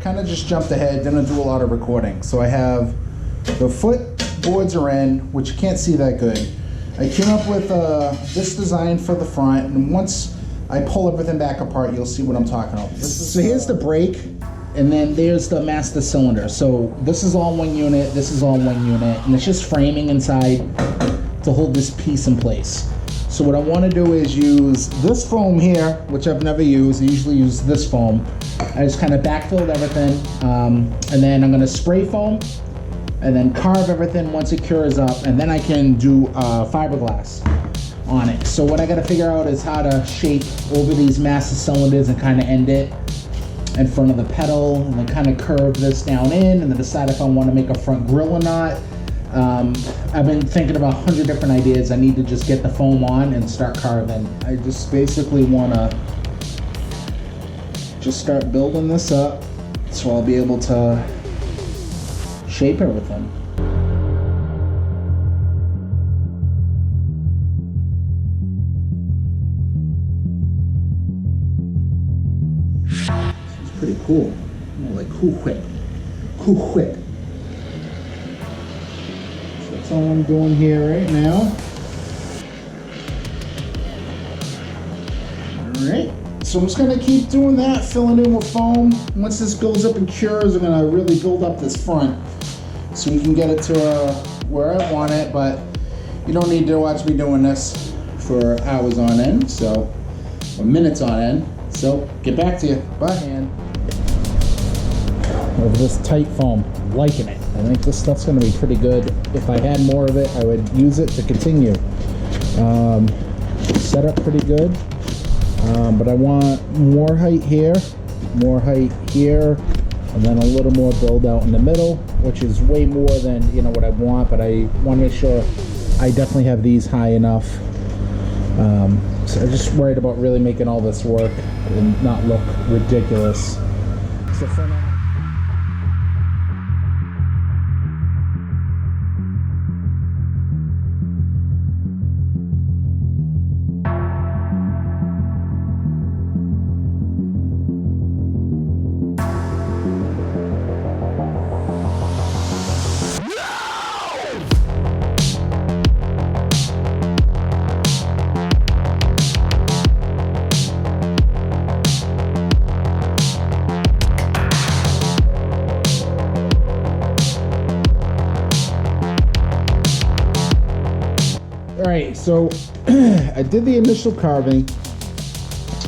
kind of just jumped ahead, didn't do a lot of recording. So I have the foot boards are in, which you can't see that good. I came up with this design for the front, and once I pull everything back apart, you'll see what I'm talking about. So here's the brake, and then there's the master cylinder. So this is all one unit, this is all one unit, and it's just framing inside to hold this piece in place. So what I want to do is use this foam here, which I've never used. I usually use this foam. I just kind of backfilled everything, and then I'm going to spray foam, and then carve everything once it cures up, and then I can do fiberglass on it. So what I got to figure out is how to shape over these master cylinders and kind of end it in front of the pedal, and then kind of curve this down in, and then decide if I want to make a front grille or not. I've been thinking about 100 different ideas. I need to just get the foam on and start carving. I just basically want to just start building this up so I'll be able to shape everything. This is pretty cool. Like cool whip. Cool whip. That's all I'm doing here right now. Alright, so I'm just going to keep doing that, filling in with foam. Once this builds up and cures, I'm going to really build up this front so we can get it to where I want it, but you don't need to watch me doing this for hours on end, or minutes on end. So, get back to you. Bye. And over this tight foam, liking it. I think this stuff's going to be pretty good. If I had more of it, I would use it to continue. Set up pretty good, but I want more height here, and then a little more build out in the middle, which is way more than what I want, but I want to make sure I definitely have these high enough. So I'm just worried about really making all this work and not look ridiculous. So for now, Alright, so I did the initial carving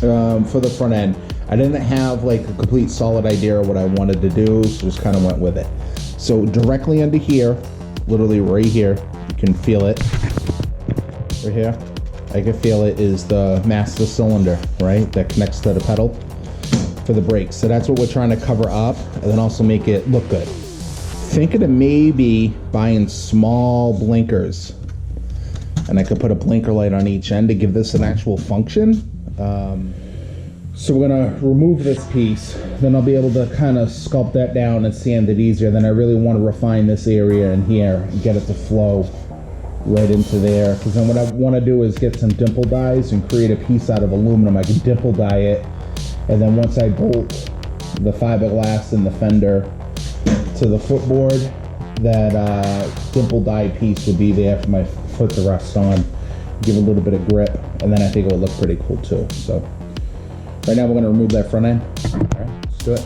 for the front end. I didn't have like a complete solid idea of what I wanted to do, so just kind of went with it. So directly under here, literally right here, you can feel it. Right here, I can feel it, is the master cylinder, right? That connects to the pedal for the brakes. So that's what we're trying to cover up and then also make it look good. Thinking of maybe buying small blinkers. And I could put a blinker light on each end to give this an actual function. So we're gonna remove this piece, then I'll be able to kind of sculpt that down and sand it easier. Then I really want to refine this area in here and get it to flow right into there. Because then what I want to do is get some dimple dies and create a piece out of aluminum. I can dimple die it, and then once I bolt the fiberglass and the fender to the footboard, that dimple die piece would be there for my foot to rest on, give a little bit of grip, and then I think it will look pretty cool too. So right now we're going to remove that front end. All right, let's do it.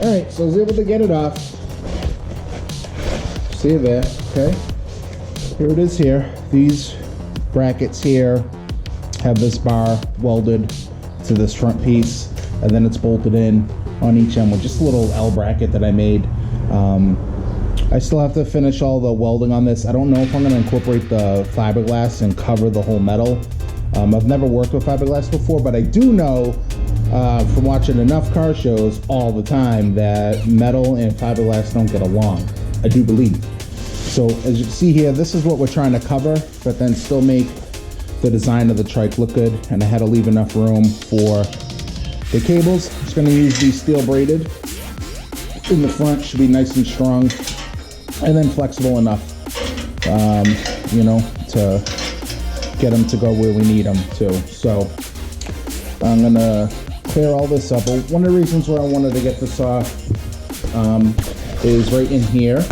All right, so I was able to get it off. See it there, okay? Here it is here. These brackets here have this bar welded to this front piece, and then it's bolted in on each end with just a little L bracket that I made. I still have to finish all the welding on this. I don't know if I'm going to incorporate the fiberglass and cover the whole metal. I've never worked with fiberglass before, but I do know from watching enough car shows all the time that metal and fiberglass don't get along. I do believe. So as you can see here, this is what we're trying to cover, but then still make the design of the trike look good. And I had to leave enough room for the cables. I'm just going to use these steel braided in the front. Should be nice and strong, and then flexible enough, you know, to get them to go where we need them to. So I'm gonna clear all this up. But one of the reasons why I wanted to get this off is right in here.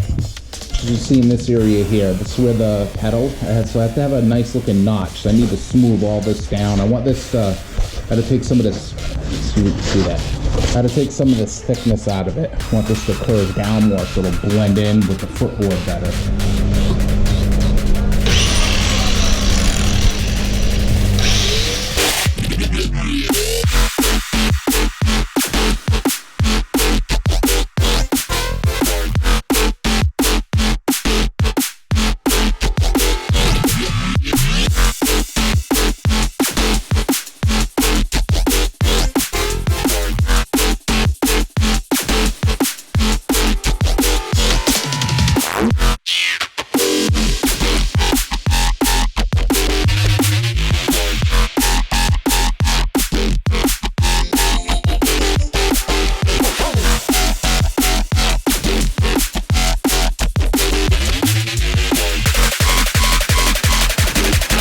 You see in this area here, this is where the pedal, so I have to have a nice looking notch. So I need to smooth all this down. I want this, I had to take some of this, see that? I had to take some of this thickness out of it. I want this to curve down more so it'll blend in with the footboard better.